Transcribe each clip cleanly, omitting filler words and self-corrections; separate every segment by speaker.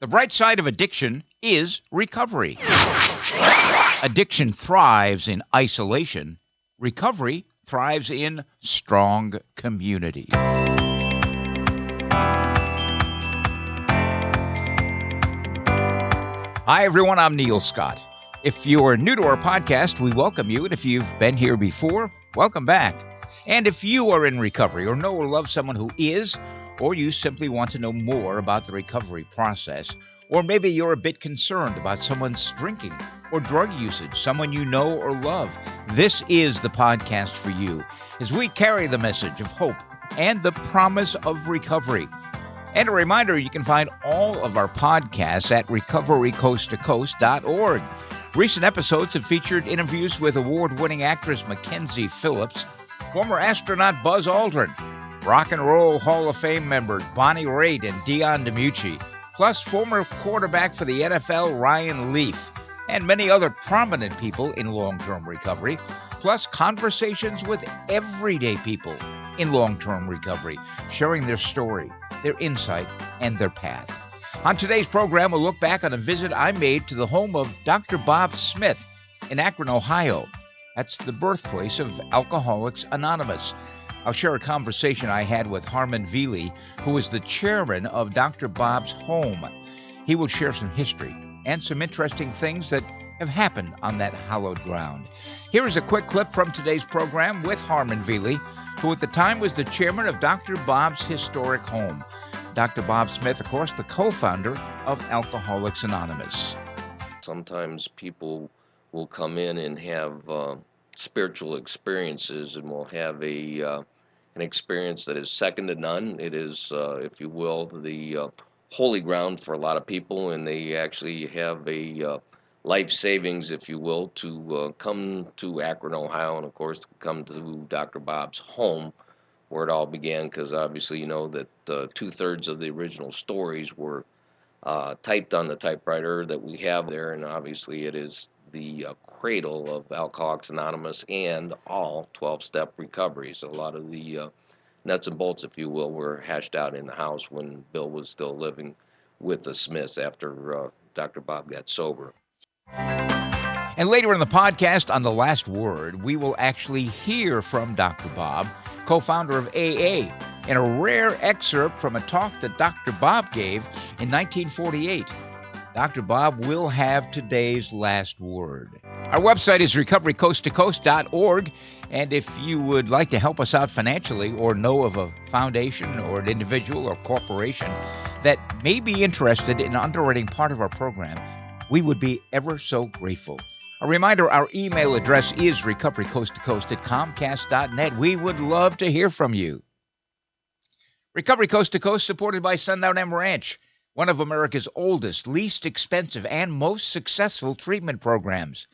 Speaker 1: The bright side of addiction is recovery. Addiction thrives in isolation. Recovery thrives in strong community. Hi, everyone. I'm Neil Scott. If you are new to our podcast, we welcome you. And if you've been here before, welcome back. And if you are in recovery or know or love someone who is, or you simply want to know more about the recovery process, or maybe you're a bit concerned about someone's drinking or drug usage, someone you know or love, this is the podcast for you as we carry the message of hope and the promise of recovery. And a reminder, you can find all of our podcasts at recoverycoasttocoast.org. Recent episodes have featured interviews with award-winning actress Mackenzie Phillips, former astronaut Buzz Aldrin, Rock and Roll Hall of Fame members Bonnie Raitt and Dion DiMucci, plus former quarterback for the NFL Ryan Leaf, and many other prominent people in long-term recovery, plus conversations with everyday people in long-term recovery, sharing their story, their insight, and their path. On today's program, we'll look back on a visit I made to the home of Dr. Bob Smith in Akron, Ohio. That's the birthplace of Alcoholics Anonymous. I'll share a conversation I had with Harmon Velie, who is the chairman of Dr. Bob's home. He will share some history and some interesting things that have happened on that hallowed ground. Here is a quick clip from today's program with Harmon Velie, who at the time was the chairman of Dr. Bob's historic home. Dr. Bob Smith, of course, the co-founder of Alcoholics Anonymous.
Speaker 2: Sometimes people will come in and have spiritual experiences, and will have an experience that is second to none. It is, if you will, the holy ground for a lot of people, and they actually have a life savings, if you will, to come to Akron, Ohio, and of course come to Dr. Bob's home, where it all began, because obviously you know that 2/3 of the original stories were typed on the typewriter that we have there, and obviously it is the cradle of Alcoholics Anonymous and all 12-step recovery. So a lot of the nuts and bolts, if you will, were hashed out in the house when Bill was still living with the Smiths after Dr. Bob got sober.
Speaker 1: And later in the podcast, on The Last Word, we will actually hear from Dr. Bob, co-founder of AA, in a rare excerpt from a talk that Dr. Bob gave in 1948. Dr. Bob will have today's last word. Our website is recoverycoasttocoast.org, and if you would like to help us out financially or know of a foundation or an individual or corporation that may be interested in underwriting part of our program, we would be ever so grateful. A reminder, our email address is recoverycoasttocoast@comcast.net. We would love to hear from you. Recovery Coast to Coast, supported by Sundown M Ranch, one of America's oldest, least expensive, and most successful treatment programs.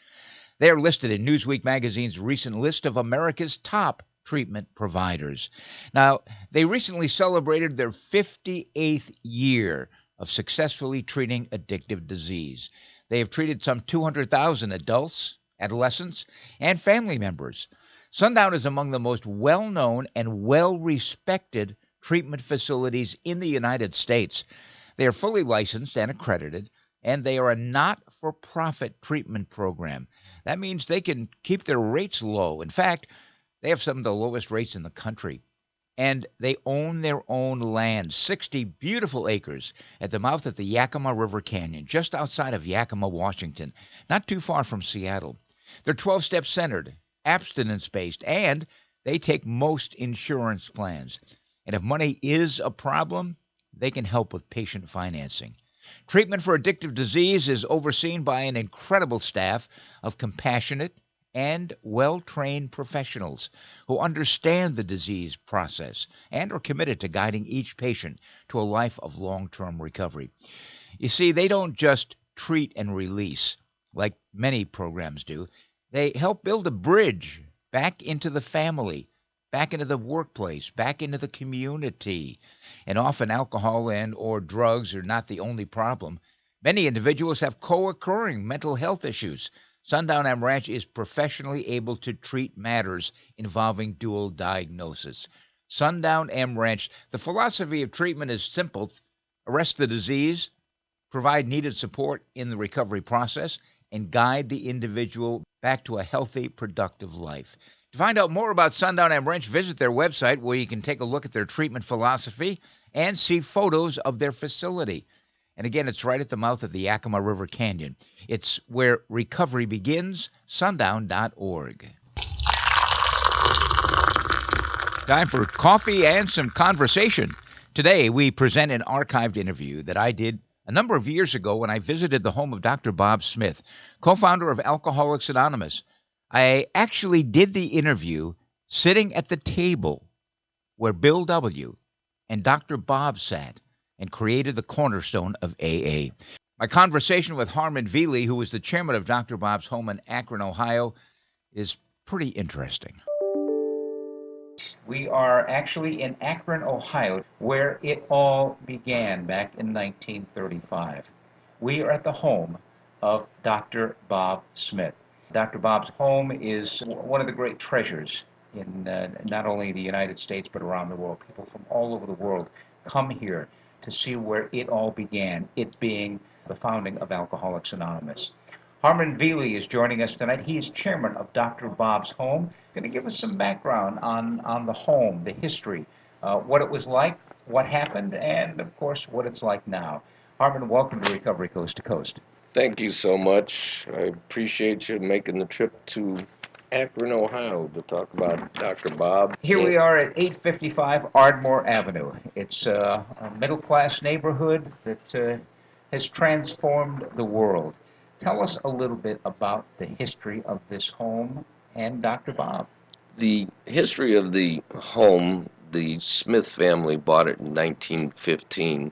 Speaker 1: They are listed in Newsweek magazine's recent list of America's top treatment providers. Now, they recently celebrated their 58th year of successfully treating addictive disease. They have treated some 200,000 adults, adolescents, and family members. Sundown is among the most well-known and well-respected treatment facilities in the United States. They are fully licensed and accredited, and they are a not-for-profit treatment program. That means they can keep their rates low. In fact, they have some of the lowest rates in the country. And they own their own land, 60 beautiful acres at the mouth of the Yakima River Canyon, just outside of Yakima, Washington, not too far from Seattle. They're 12-step centered, abstinence-based, and they take most insurance plans. And if money is a problem, they can help with patient financing. Treatment for addictive disease is overseen by an incredible staff of compassionate and well-trained professionals who understand the disease process and are committed to guiding each patient to a life of long-term recovery. You see, they don't just treat and release like many programs do. They help build a bridge back into the family, back into the workplace, back into the community. And often alcohol and or drugs are not the only problem. Many individuals have co-occurring mental health issues. Sundown M Ranch is professionally able to treat matters involving dual diagnosis. Sundown M Ranch, the philosophy of treatment is simple: arrest the disease, provide needed support in the recovery process, and guide the individual back to a healthy, productive life. To find out more about Sundown M Ranch, visit their website where you can take a look at their treatment philosophy and see photos of their facility. And again, it's right at the mouth of the Yakima River Canyon. It's where recovery begins, sundown.org. Time for coffee and some conversation. Today, we present an archived interview that I did a number of years ago when I visited the home of Dr. Bob Smith, co-founder of Alcoholics Anonymous. I actually did the interview sitting at the table where Bill W. and Dr. Bob sat and created the cornerstone of AA. My conversation with Harmon Velie, who was the chairman of Dr. Bob's home in Akron, Ohio, is pretty interesting. We are actually in Akron, Ohio, where it all began back in 1935. We are at the home of Dr. Bob Smith. Dr. Bob's home is one of the great treasures in not only the United States but around the world. People from all over the world come here to see where it all began, it being the founding of Alcoholics Anonymous. Harmon Velie is joining us tonight. He is chairman of Dr. Bob's home. Going to give us some background on the home, the history, what it was like, what happened, and of course what it's like now. Harmon, welcome to Recovery Coast to Coast.
Speaker 2: Thank you so much. I appreciate you making the trip to Akron, Ohio to talk about Dr. Bob.
Speaker 1: Here we are at 855 Ardmore Avenue. It's a middle-class neighborhood that has transformed the world. Tell us a little bit about the history of this home and Dr. Bob.
Speaker 2: The history of the home, the Smith family bought it in 1915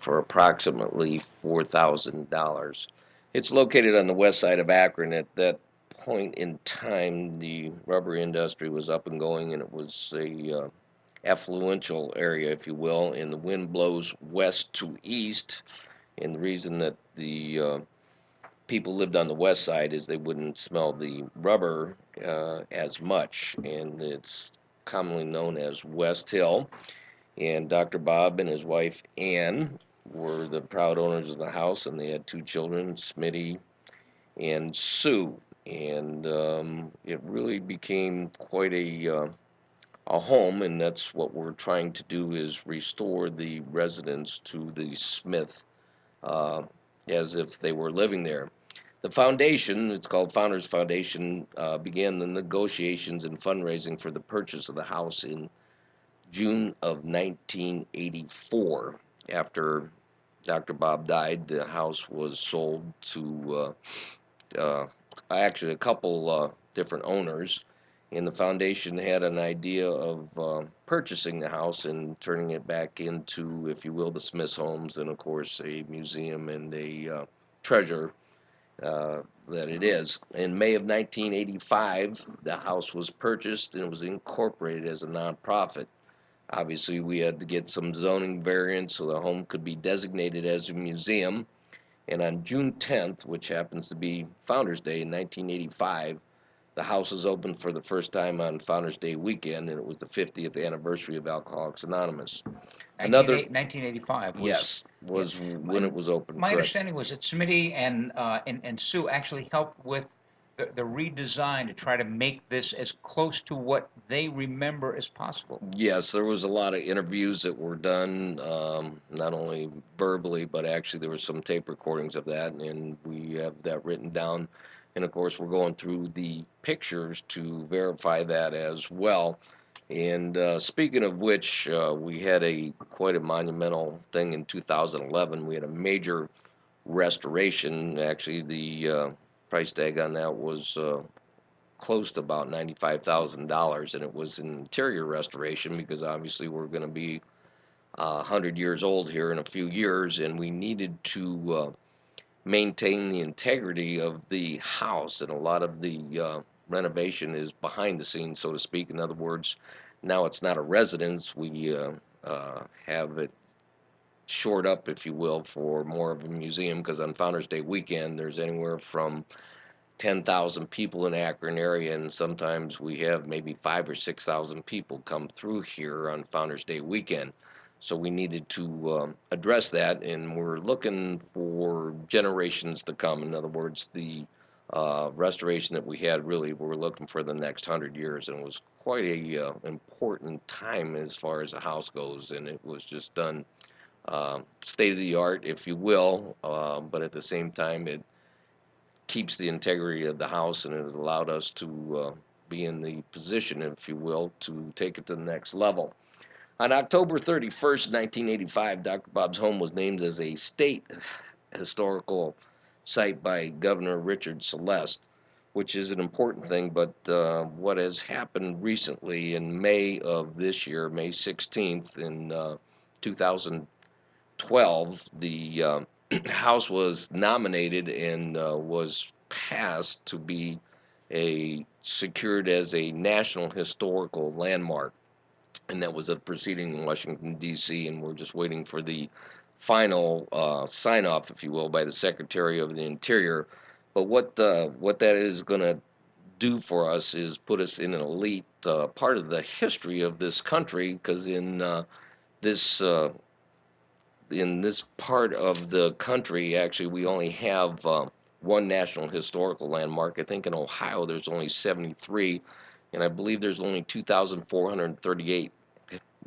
Speaker 2: for approximately $4,000. It's located on the west side of Akron. At that point in time, the rubber industry was up and going, and it was a affluential area, if you will, and the wind blows west to east. And the reason that the people lived on the west side is they wouldn't smell the rubber as much, and it's commonly known as West Hill. And Dr. Bob and his wife Ann were the proud owners of the house, and they had two children, Smitty and Sue. And it really became quite a home, and that's what we're trying to do, is restore the residents to the Smith as if they were living there. The foundation, it's called Founders Foundation, began the negotiations and fundraising for the purchase of the house in June of 1984. After Dr. Bob died, the house was sold to actually a couple different owners, and the foundation had an idea of purchasing the house and turning it back into, if you will, the Smith's homes, and of course a museum and a treasure that it is. In May of 1985, the house was purchased and it was incorporated as a nonprofit. Obviously, we had to get some zoning variants so the home could be designated as a museum. And on June 10th, which happens to be Founders Day in 1985, the house was opened for the first time on Founders Day weekend, and it was the 50th anniversary of Alcoholics Anonymous.
Speaker 1: 1985
Speaker 2: was when it was opened.
Speaker 1: My
Speaker 2: correct.
Speaker 1: understanding was that Smitty and Sue actually helped with the redesign to try to make this as close to what they remember as possible.
Speaker 2: Yes, there was a lot of interviews that were done, not only verbally, but actually there were some tape recordings of that, and we have that written down. And of course, we're going through the pictures to verify that as well. And speaking of which, we had quite a monumental thing in 2011. We had a major restoration. Actually, the price tag on that was close to about $95,000, and it was an interior restoration because obviously we're going to be 100 years old here in a few years, and we needed to maintain the integrity of the house, and a lot of the renovation is behind the scenes, so to speak. In other words, now it's not a residence. We have it shored up, if you will, for more of a museum, because on Founders Day weekend there's anywhere from 10,000 people in Akron area, and sometimes we have maybe 5,000 or 6,000 people come through here on Founders Day weekend. So we needed to address that, and we're looking for generations to come. In other words, the restoration that we had, really, we're looking for the next 100 years, and it was quite a important time as far as the house goes, and it was just done state of the art, if you will, but at the same time, it keeps the integrity of the house, and it has allowed us to be in the position, if you will, to take it to the next level. On October 31st, 1985, Dr. Bob's home was named as a state historical site by Governor Richard Celeste, which is an important thing. But what has happened recently in May of this year, May 16th, in 2012, the House was nominated and was passed to be secured as a National Historical Landmark, and that was a proceeding in Washington, D.C., and we're just waiting for the final sign off, if you will, by the Secretary of the Interior. But what that is going to do for us is put us in an elite part of the history of this country, because this in this part of the country, actually, we only have one National Historical Landmark. I think in Ohio there's only 73, and I believe there's only 2,438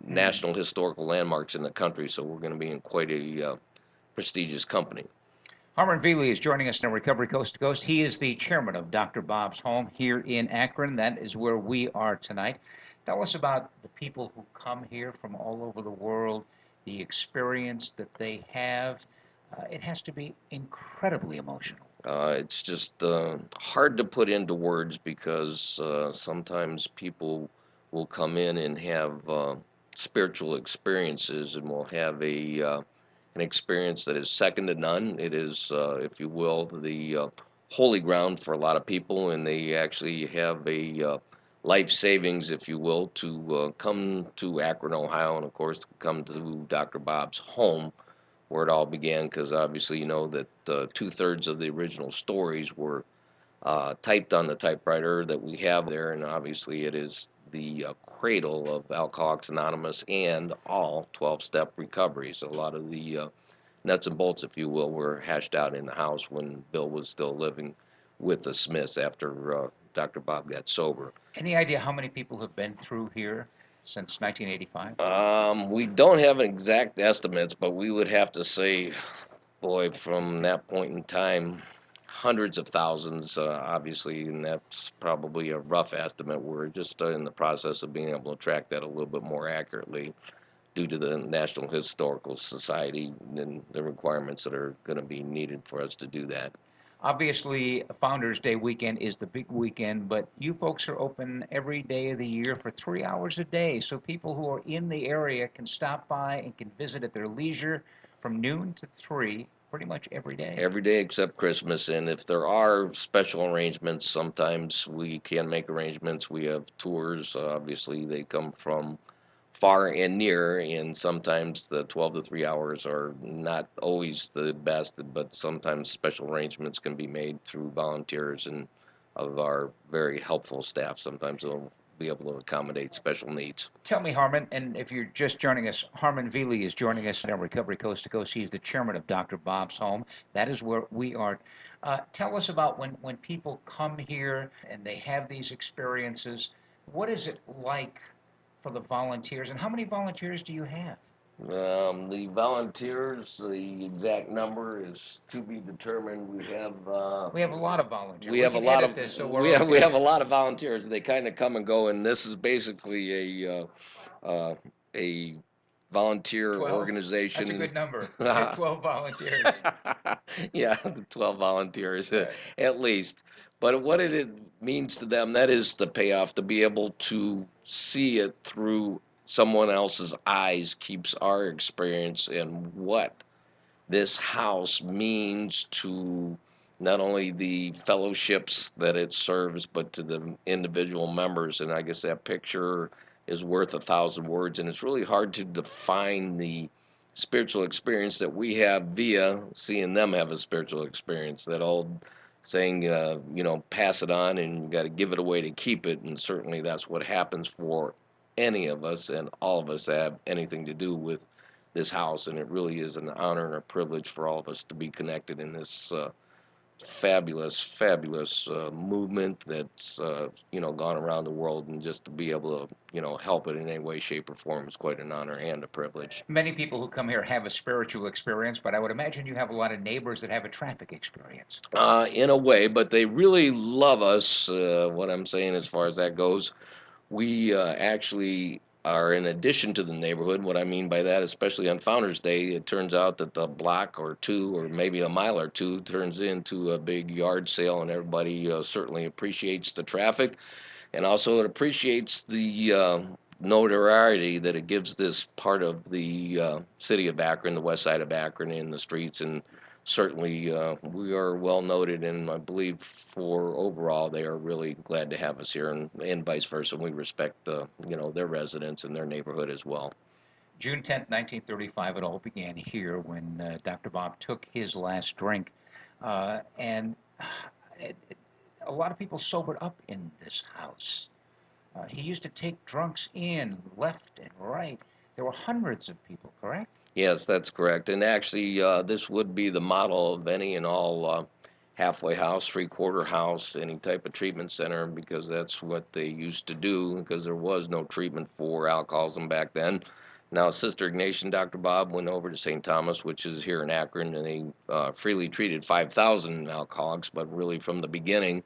Speaker 2: National Historical Landmarks in the country, so we're going to be in quite a prestigious company.
Speaker 1: Harmon Velie is joining us on Recovery Coast to Coast. He is the chairman of Dr. Bob's Home here in Akron. That is where we are tonight. Tell us about the people who come here from all over the world, the experience that they have. It has to be incredibly emotional.
Speaker 2: It's just hard to put into words, because sometimes people will come in and have spiritual experiences, and will have an experience that is second to none. It is, if you will, the holy ground for a lot of people, and they actually have a life savings, if you will, to come to Akron, Ohio, and of course come to Dr. Bob's home, where it all began, because obviously you know that 2/3 of the original stories were typed on the typewriter that we have there, and obviously it is the cradle of Alcoholics Anonymous and all 12-step recovery. So a lot of the nuts and bolts, if you will, were hashed out in the house when Bill was still living with the Smiths after Dr. Bob got sober.
Speaker 1: Any idea how many people have been through here since 1985?
Speaker 2: We don't have exact estimates, but we would have to say, boy, from that point in time, hundreds of thousands, obviously, and that's probably a rough estimate. We're just in the process of being able to track that a little bit more accurately, due to the National Historical Society and the requirements that are going to be needed for us to do that.
Speaker 1: Obviously, Founders Day weekend is the big weekend, but you folks are open every day of the year for 3 hours a day, so people who are in the area can stop by and can visit at their leisure from noon to 3, pretty much every day.
Speaker 2: Every day except Christmas, and if there are special arrangements, sometimes we can make arrangements. We have tours, obviously, they come from far and near, and sometimes the 12 to 3 hours are not always the best, but sometimes special arrangements can be made through volunteers and of our very helpful staff. Sometimes they'll be able to accommodate special needs.
Speaker 1: Tell me, Harmon, and if you're just joining us, Harmon Velie is joining us on Recovery Coast to Coast. He is the chairman of Dr. Bob's Home. That is where we are. Tell us about when people come here and they have these experiences. What is it like for the volunteers, and how many volunteers do you have?
Speaker 2: The volunteers, the exact number is to be determined. We have
Speaker 1: a lot of volunteers.
Speaker 2: We have a lot of
Speaker 1: this, so
Speaker 2: we have a lot of volunteers. They kind of come and go, and this is basically a volunteer
Speaker 1: 12?
Speaker 2: organization.
Speaker 1: That's a good number. You have 12 volunteers.
Speaker 2: Yeah, the 12 volunteers
Speaker 1: Right.
Speaker 2: at least. But what it means to them, that is the payoff. To be able to see it through someone else's eyes keeps our experience and what this house means to not only the fellowships that it serves, but to the individual members. And I guess that picture is worth 1,000 words. And it's really hard to define the spiritual experience that we have via seeing them have a spiritual experience. That old saying, pass it on, and you got to give it away to keep it. And certainly that's what happens for any of us and all of us that have anything to do with this house, and it really is an honor and a privilege for all of us to be connected in this fabulous movement that's gone around the world, and just to be able to help it in any way, shape, or form is quite an honor and a privilege.
Speaker 1: Many people who come here have a spiritual experience, but I would imagine you have a lot of neighbors that have a traffic experience.
Speaker 2: In a way, but they really love us. What I'm saying as far as that goes, we actually are in addition to the neighborhood. What I mean by that, especially on Founders Day, it turns out that the block or two, or maybe a mile or two, turns into a big yard sale, and everybody certainly appreciates the traffic, and also it appreciates the notoriety that it gives this part of the city of Akron, the west side of Akron, in the streets. And certainly we are well noted, and I believe for overall they are really glad to have us here, and vice versa. We respect their residents and their neighborhood as well.
Speaker 1: June 10th, 1935, it all began here when Dr. Bob took his last drink, and a lot of people sobered up in this house. He used to take drunks in left and right. There were hundreds of people, correct?
Speaker 2: Yes, that's correct. And actually, this would be the model of any and all halfway house, three-quarter house, any type of treatment center, because that's what they used to do, because there was no treatment for alcoholism back then. Now, Sister Ignatian, Dr. Bob, went over to St. Thomas, which is here in Akron, and they freely treated 5,000 alcoholics, but really from the beginning,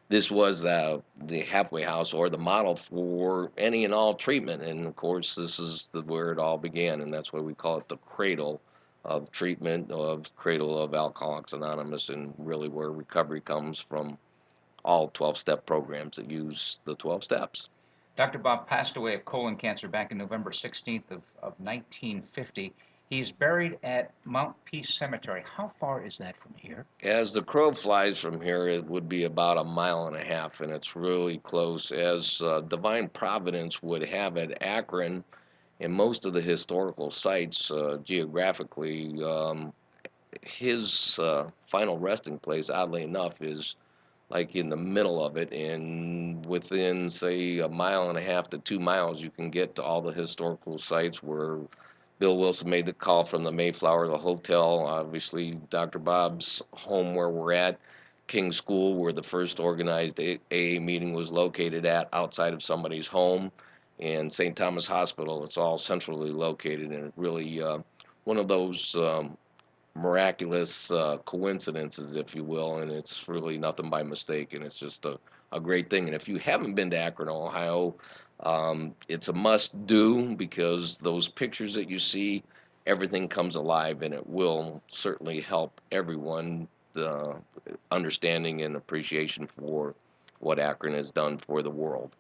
Speaker 2: this was the halfway house, or the model for any and all treatment. And of course, this is where it all began, and that's why we call it the cradle of treatment, of cradle of Alcoholics Anonymous, and really where recovery comes from all 12-step programs that use the 12 steps.
Speaker 1: Dr. Bob passed away of colon cancer back in November 16th of 1950. He's buried at Mount Peace Cemetery. How far is that from here?
Speaker 2: As the crow flies from here, it would be about a mile and a half, and it's really close. As Divine Providence would have it, Akron, in most of the historical sites geographically, his final resting place, oddly enough, is like in the middle of it, and within, say, a mile and a half to 2 miles, you can get to all the historical sites where Bill Wilson made the call from the Mayflower, the hotel, obviously Dr. Bob's home where we're at, King School, where the first organized AA meeting was located at, outside of somebody's home, and St. Thomas Hospital. It's all centrally located, and it really one of those miraculous coincidences, if you will, and it's really nothing by mistake, and it's just a great thing. And if you haven't been to Akron, Ohio, it's a must-do, because those pictures that you see, everything comes alive, and it will certainly help everyone understanding and appreciation for what Akron has done for the world.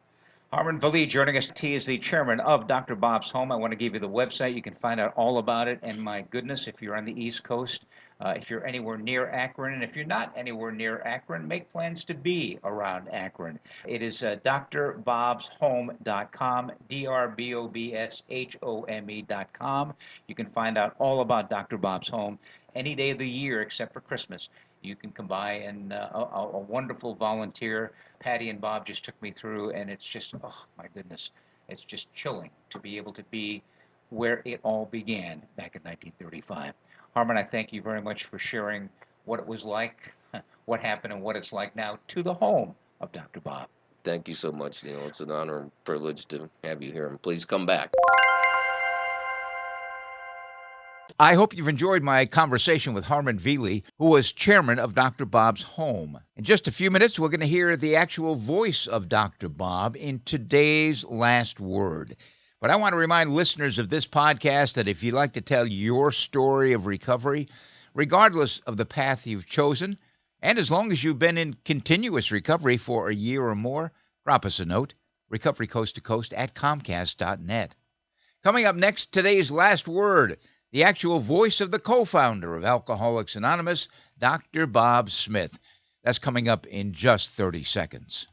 Speaker 1: Harmon Velie joining us. He is the chairman of Dr. Bob's Home. I want to give you the website. You can find out all about it. And my goodness, if you're on the East Coast, if you're anywhere near Akron, and if you're not anywhere near Akron, make plans to be around Akron. It is drbobshome.com, drbobshome.com. You can find out all about Dr. Bob's Home any day of the year except for Christmas. You can come by, and a wonderful volunteer, Patty and Bob, just took me through, and it's just, oh my goodness, it's just chilling to be able to be where it all began back in 1935. Harmon, I thank you very much for sharing what it was like, what happened, and what it's like now to the home of Dr. Bob.
Speaker 2: Thank you so much, Neil. It's an honor and privilege to have you here, and please come back.
Speaker 1: I hope you've enjoyed my conversation with Harmon Velie, who was chairman of Dr. Bob's Home. In just a few minutes, we're going to hear the actual voice of Dr. Bob in today's last word. But I want to remind listeners of this podcast that if you'd like to tell your story of recovery, regardless of the path you've chosen, and as long as you've been in continuous recovery for a year or more, drop us a note, recoverycoasttocoast@comcast.net. Coming up next, today's last word, the actual voice of the co-founder of Alcoholics Anonymous, Dr. Bob Smith. That's coming up in just 30 seconds.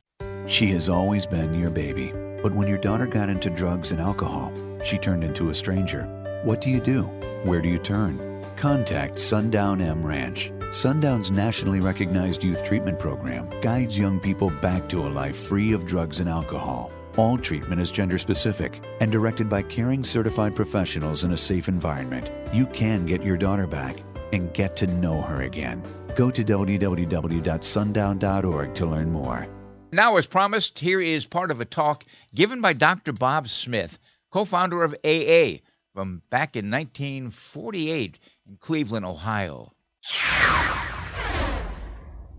Speaker 3: She has always been your baby, but when your daughter got into drugs and alcohol, she turned into a stranger. What do you do? Where do you turn? Contact Sundown M Ranch. Sundown's nationally recognized youth treatment program guides young people back to a life free of drugs and alcohol. All treatment is gender-specific and directed by caring certified professionals in a safe environment. You can get your daughter back and get to know her again. Go to www.sundown.org to learn more.
Speaker 1: Now, as promised, here is part of a talk given by Dr. Bob Smith, co-founder of AA, from back in 1948 in Cleveland, Ohio.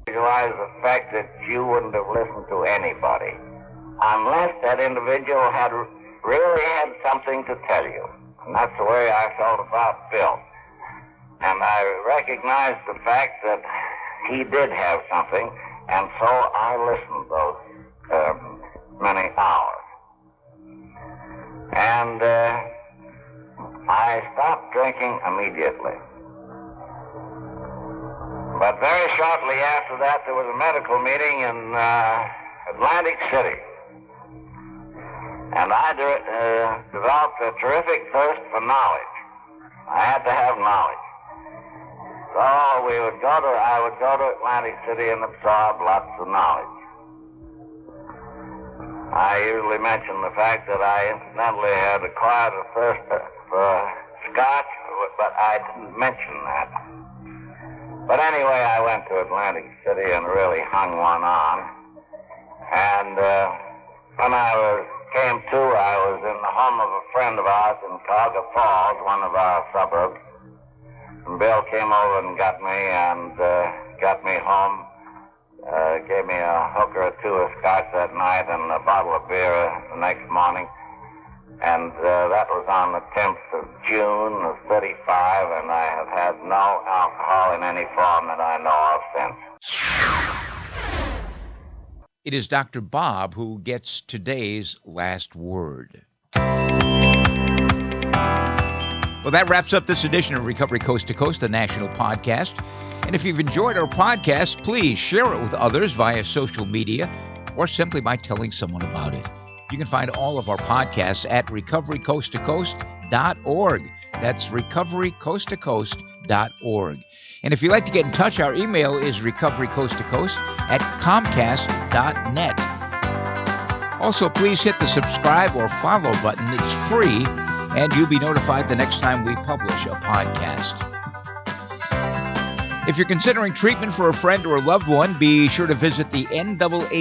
Speaker 4: Realize the fact that you wouldn't have listened to anybody unless that individual had really had something to tell you. And that's the way I felt about Bill. And I recognized the fact that he did have something, and so I listened those many hours. And I stopped drinking immediately. But very shortly after that, there was a medical meeting in Atlantic City. And I developed a terrific thirst for knowledge. I had to have knowledge. So I would go to Atlantic City and absorb lots of knowledge. I usually mention the fact that I incidentally had acquired a thirst for Scotch, but I didn't mention that. But anyway, I went to Atlantic City and really hung one on. And when I came to, I was in the home of a friend of ours in Cuyahoga Falls, one of our suburbs. And Bill came over and got me home, gave me a hooker or two of scotch that night and a bottle of beer the next morning. And that was on the 10th of June of 35, and I have had no alcohol in any form that I know of since.
Speaker 1: It is Dr. Bob who gets today's last word. Well, that wraps up this edition of Recovery Coast to Coast, the national podcast. And if you've enjoyed our podcast, please share it with others via social media or simply by telling someone about it. You can find all of our podcasts at recoverycoasttocoast.org. That's recoverycoasttocoast.org. And if you'd like to get in touch, our email is recoverycoasttocoast@comcast.net. Also, please hit the subscribe or follow button. It's free, and you'll be notified the next time we publish a podcast. If you're considering treatment for a friend or a loved one, be sure to visit the NAATP.org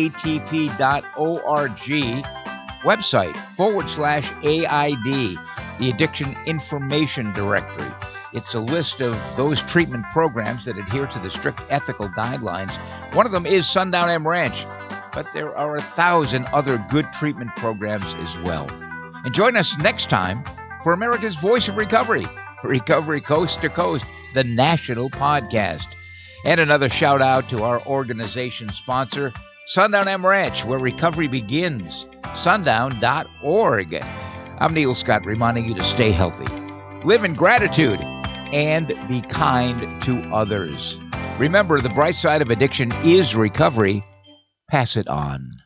Speaker 1: website /AID, the Addiction Information Directory. It's a list of those treatment programs that adhere to the strict ethical guidelines. One of them is Sundown M Ranch, but there are 1,000 other good treatment programs as well. And join us next time for America's Voice of Recovery, Recovery Coast to Coast, the national podcast. And another shout out to our organization sponsor, Sundown M Ranch, where recovery begins, sundown.org. I'm Neil Scott, reminding you to stay healthy, live in gratitude, and be kind to others. Remember, the bright side of addiction is recovery. Pass it on.